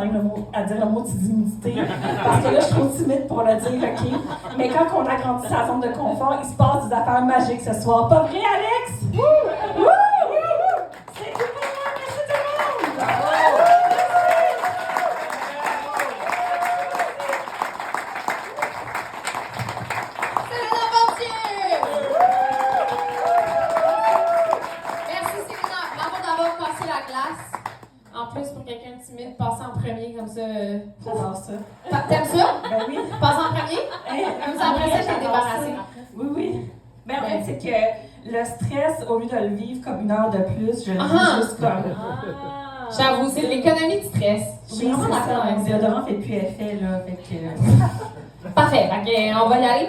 à dire le mot timidité, parce que là, je suis trop timide pour le dire, OK? Mais quand on agrandit sa zone de confort, il se passe des affaires magiques ce soir. Pas vrai, Alex? Wouh! Wouh! C'est tout pour moi! Merci tout le monde! Céléna Fortier! Merci Céléna, bravo d'avoir passé la glace. En plus, pour quelqu'un de timide, passer en premier comme ça. J'adore ça. T'aimes ça? Ben oui. Passer en premier? Comme ça, après ça, je vais débarrasser. Oui, oui. Ben en fait, c'est que le stress, au lieu de le vivre comme une heure de plus, je le vis juste comme... J'avoue, c'est l'économie du stress. Je suis Oui, vraiment c'est ça. d'accord avec Mon ça. déodorant fait plus effet, là. Fait que... Parfait, ok, on va y aller.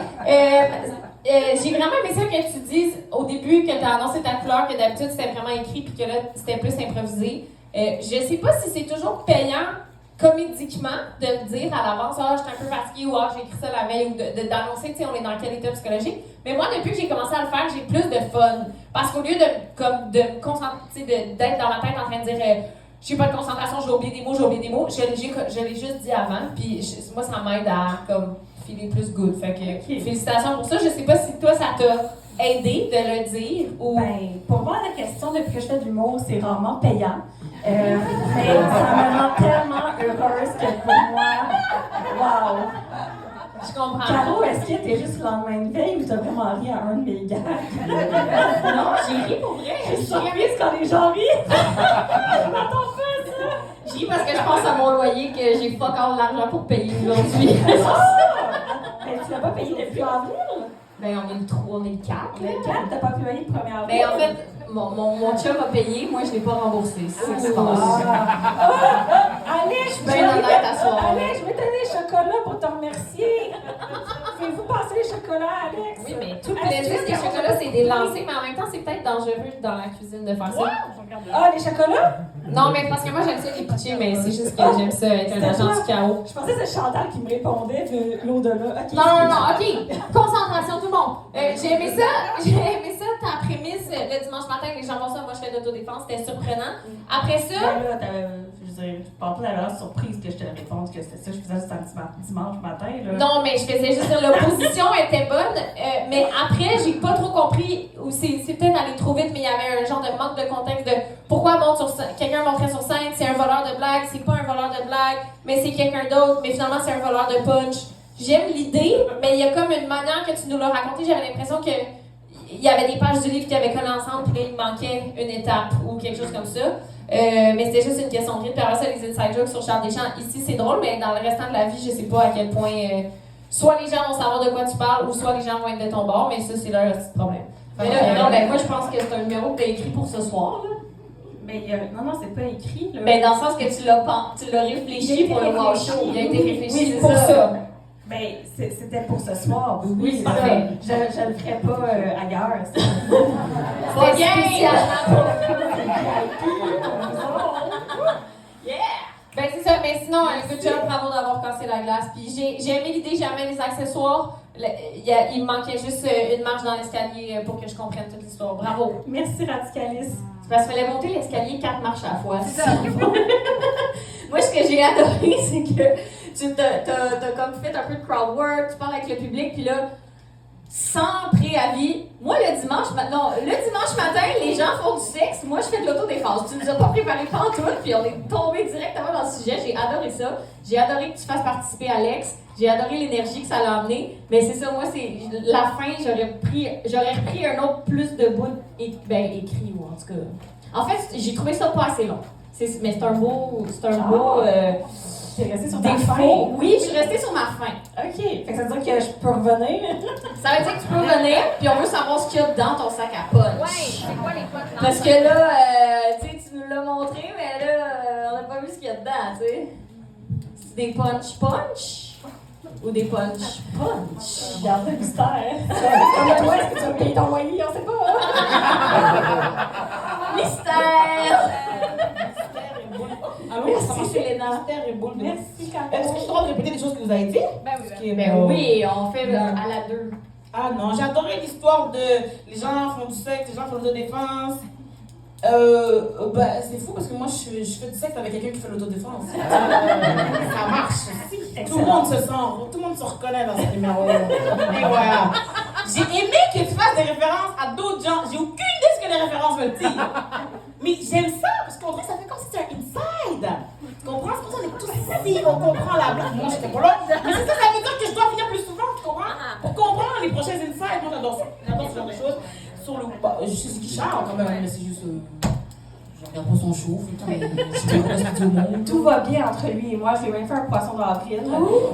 J'ai vraiment aimé ça que tu dises au début que tu as annoncé ta couleur, que d'habitude c'était vraiment écrit puis que là c'était plus improvisé. Je sais pas si c'est toujours payant comédiquement de le dire à l'avance, ah, je suis un peu fatiguée ou ah, j'ai écrit ça la veille ou d'annoncer, tu sais, on est dans quel état psychologique. Mais moi, depuis que j'ai commencé à le faire, j'ai plus de fun. Parce qu'au lieu de me concentrer, d'être dans ma tête en train de dire j'ai pas de concentration, j'ai oublié des mots, je l'ai juste dit avant, puis moi, ça m'aide à comme filer plus good. Fait que félicitations pour ça. Je sais pas si toi, ça t'a aidé de le dire ou... Ben, pour moi, la question, depuis que je fais de l'humour, c'est rarement payant. Mais ça me rend tellement heureuse que pour moi, wow! Je comprends. Caro, est-ce que t'es juste le lendemain de veille ou t'as vraiment ri à un de mes gags? Non, j'ai ri pour vrai. Je suis surprise quand les gens rient! Je m'attends pas à ça! J'ai ri parce que je pense à mon loyer que j'ai pas encore l'argent pour payer aujourd'hui. Mais tu l'as pas payé depuis avril? Ben, on est le 3, on est le 4. Le 4, t'as pas payé le 1er avril? Ben, en fait, mon chum a payé, moi je l'ai pas remboursé. C'est ça qui se passe. Allez, je bien honnête à soir. Allez, je vais te donner des chocolats pour te remercier. Pouvez-vous passer les chocolats, Alex? Oui, mais tout le plaisir des chocolats, c'est des lancers, mais en même temps, c'est peut-être dangereux dans la cuisine de faire ça. Ah, les chocolats? Non, mais parce que moi, j'aime ça les pitcher, mais c'est juste que j'aime ça être un agent du chaos. Je pensais que c'était Chantal qui me répondait de l'au-delà. Okay, Non, ok. Concentration, tout le monde. J'ai aimé ça, ta prémisse, le dimanche matin, les gens font ça, moi je fais d'autodéfense, c'était surprenant. Après ça... Ben là, je veux dire, je parle pas d'avoir surprise que je te réponde que c'était ça, je faisais ça dimanche matin, là. Non, mais je faisais juste dire, l'opposition était bonne, mais après, j'ai pas trop compris, ou c'est peut-être allé trop vite, mais il y avait un genre de manque de contexte de pourquoi quelqu'un montrait sur scène, c'est un voleur de blagues, c'est pas un voleur de blagues, mais c'est quelqu'un d'autre, mais finalement c'est un voleur de punch. J'aime l'idée, mais il y a comme une manière que tu nous l'as raconté, j'avais l'impression que il y avait des pages du livre qui avaient collé ensemble, puis là, il manquait une étape ou quelque chose comme ça. Mais c'était juste une question de rythme. Puis après ça, les inside jokes sur Charles Deschamps, ici, c'est drôle, mais dans le restant de la vie, je sais pas à quel point... soit les gens vont savoir de quoi tu parles, ou soit les gens vont être de ton bord, mais ça, c'est leur petit problème. Mais là, non, ben moi, je pense que c'est un numéro que tu as écrit pour ce soir, là. Mais non, c'est pas écrit, là. Ben, dans le sens que tu l'as réfléchi pour le wow show. Il a été réfléchi, oui, c'est pour ça. Ben, c'était pour ce soir. Oui, c'est parfait. Je le ferai pas ailleurs. C'était spécialement pour Yeah! Ben, c'est ça, mais sinon, un good job, bravo d'avoir cassé la glace. Puis j'ai aimé l'idée, j'aimais les accessoires. Il me manquait juste une marche dans l'escalier pour que je comprenne toute l'histoire. Bravo! Merci, Radicalis. C'est parce qu'il fallait monter l'escalier 4 marches à la fois. C'est ça. Moi, ce que j'ai adoré, c'est que tu t'as comme fait un peu de crowd work, tu parles avec le public, puis là, sans préavis, moi, le dimanche matin, les gens font du sexe, moi, je fais de l'autodéfense. Tu nous as pas préparé pantoute, puis on est tombé directement dans le sujet. J'ai adoré ça. J'ai adoré que tu fasses participer Alex. J'ai adoré l'énergie que ça l'a amené. Mais c'est ça, moi, c'est la fin, j'aurais repris un autre plus de bouts écrit, ou en tout cas. En fait, j'ai trouvé ça pas assez long. Mais c'est un beau T'es restée sur ta défaut. fin? Oui, je suis restée sur ma fin. OK. Fait que ça veut dire que je peux revenir? Ça veut dire que tu peux revenir, puis on veut savoir ce qu'il y a dans ton sac à punch. Ouais, c'est quoi les punch? Parce que là, tu nous l'as montré, mais là, on n'a pas vu ce qu'il y a dedans, tu sais. C'est des punch ou des punch? Garde le mystère. Comme toi, est-ce que tu vas payer ton loyer? On sait pas. Mystère! Ah oui, Merci, Céléna. Mystère et boule de... Merci, Caro. Est-ce que je suis en train de répéter des choses que vous avez dit? Ben oui, Ce qui est Ben bon. oui, on fait à la 2. Ah non, j'ai adoré l'histoire de les gens font du sexe, les gens font de la défense. C'est fou parce que moi, je fais du sexe avec quelqu'un qui fait l'autodéfense. Ça marche aussi. Tout le monde se reconnaît dans ce numéro. Et voilà. J'ai aimé que tu fasses des références à d'autres gens. J'ai aucune idée de ce que les références veulent dire. Mais j'aime ça parce qu'on dirait que ça fait comme si c'était un inside. Tu comprends? C'est comme ça, on est tous ici, on comprend la blague. Moi, j'étais pas là. Mais c'est ça, ça veut dire que je dois venir plus souvent, tu comprends? Pour comprendre les prochains insides. Moi, j'adore ça. J'adore ce genre de choses. Sur le. Je sais ce qui charme quand même, mais c'est juste. Je regarde pas son show, je sais pas ce au monde. Tout va bien entre lui et moi. Je lui ai même fait un poisson d'avril.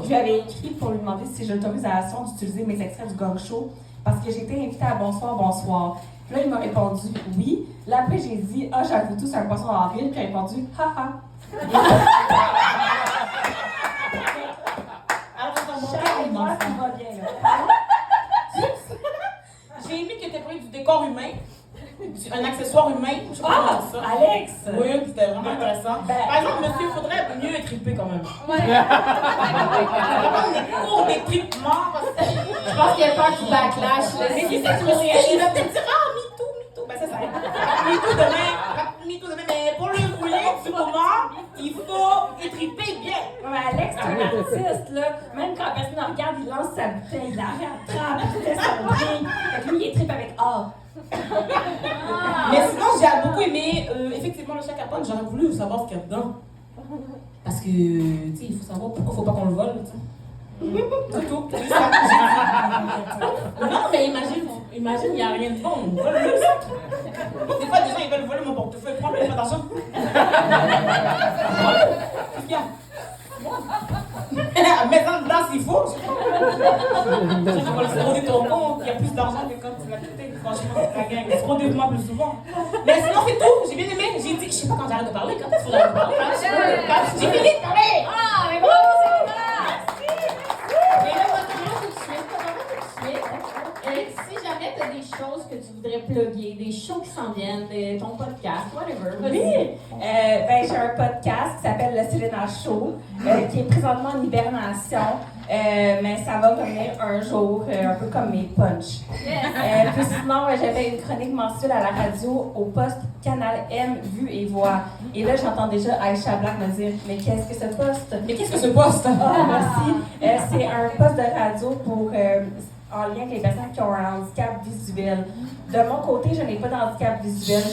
Je lui avais écrit pour lui demander si j'ai l'autorisation d'utiliser mes extraits du Gong Show parce que j'étais invitée à Bonsoir, Bonsoir. Puis là, il m'a répondu oui. Là, après, j'ai dit ah, j'avoue tout, c'est un poisson d'avril. Puis il a répondu haha. Alors, c'est un bon Charles et moi, terme. tout va bien. Là. J'ai aimé que tu aies parlé du décor humain, un accessoire humain. Je sais pas comment dire ça. Alex! Oui, c'était vraiment intéressant. Par exemple, monsieur, il faudrait mieux étriper quand même. Ouais. Vraiment des cours d'étripement. Je pense qu'il y a peur du backlash. Là, Mais si c'est ça, c'est tu trop me réaliste. il va peut-être dire MeToo. Ben, c'est ça. MeToo demain. Mais pour le rouler du moment, il faut étriper bien. Ouais, Alex, c'est un artiste, là. Même quand la personne regarde, il lance sa bouteille, il la rattrape, il fait son drink. Fait que lui, il tripe avec art. Mais sinon, j'ai beaucoup aimé, effectivement, le chèque à pomme. J'aurais voulu savoir ce qu'il y a dedans. Parce que, tu sais, il faut savoir pourquoi il ne faut pas qu'on le vole, tu sais. Tout. Juste ça, non, mais imagine, il n'y a rien de bon. On vole le sac. Des fois, des gens, ils veulent voler mon portefeuille. Prends-le, pas d'argent. Qu'est-ce qu'il y a? Mets-en dedans s'il faut. Je vais le frauder ton compte, il y a plus d'argent que quand tu l'as quitté. Franchement, c'est la gang. Fraudez-moi plus souvent. Mais sinon, c'est tout. J'ai bien aimé. J'ai dit, je sais pas quand j'arrête de parler. Quand est-ce que j'arrête de parler? J'ai fini de parler. Ah, mais bravo, c'est là! Mais là, moi, tout de suite, si jamais tu as des choses que tu voudrais plugger, des shows qui s'en viennent, ton podcast, whatever, vas-y. Oui! J'ai un podcast qui s'appelle Le Selena Show, qui est présentement en hibernation, mais ça va revenir un jour, un peu comme mes punchs. Puis sinon, j'avais une chronique mensuelle à la radio au poste Canal M, Vue et Voix. Et là, j'entends déjà Aïcha Black me dire « Mais qu'est-ce que ce poste? » Mais qu'est-ce que ce poste? Ah, merci. C'est un poste de radio pour, en lien avec les personnes qui ont un handicap visuel. De mon côté, je n'ai pas d'handicap visuel,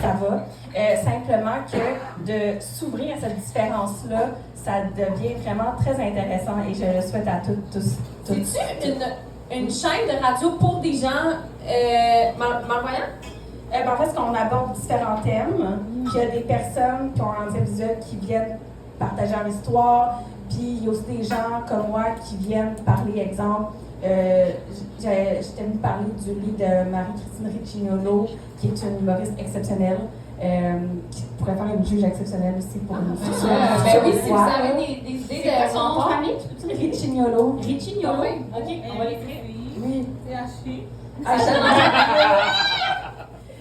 ça va. Simplement que de s'ouvrir à cette différence-là, ça devient vraiment très intéressant et je le souhaite à tous. C'est-tu une chaîne de radio pour des gens malvoyants? En fait, on aborde différents thèmes. Puis il y a des personnes qui ont un handicap visuel qui viennent partager leur histoire. Puis il y a aussi des gens comme moi qui viennent parler, exemple, j'étais venue parler du livre de Marie-Christine Riccignolo, qui est une humoriste exceptionnelle, qui pourrait faire une juge exceptionnelle aussi pour une future. Ben oui, si vous avez des idées de Son nom de famille, tu peux dire Riccignolo. Riccignolo. Ok, on va l'écrire. Oui. Aïcha.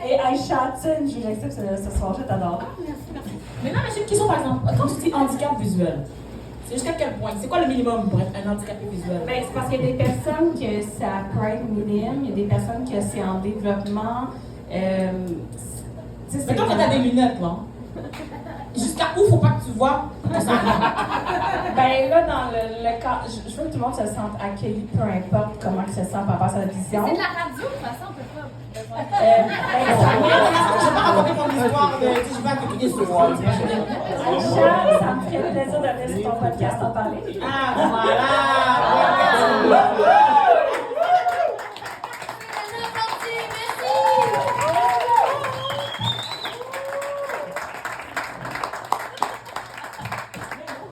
Et Aïcha, tu sais, une juge exceptionnelle ce soir, je t'adore. Mais non, mais j'ai une question par exemple. Quand tu dis handicap visuel, c'est jusqu'à quel point? C'est quoi le minimum pour être un handicapé visuel? Ben, c'est parce qu'il y a des personnes que ça peut être minime, il y a des personnes que c'est en développement. Mais quand t'as des lunettes, là, jusqu'à où faut pas que tu vois que ça arrive? Ben là, dans le cas, je veux que tout le monde se sente accueilli, peu importe comment il se sent par rapport à sa vision. C'est de la radio, de toute façon, on peut pas. Je vais pas raconter mon histoire de. Je vais raconter une histoire. Aïcha, ça me ferait plaisir de venir sur ton podcast en parler. Ah, voilà!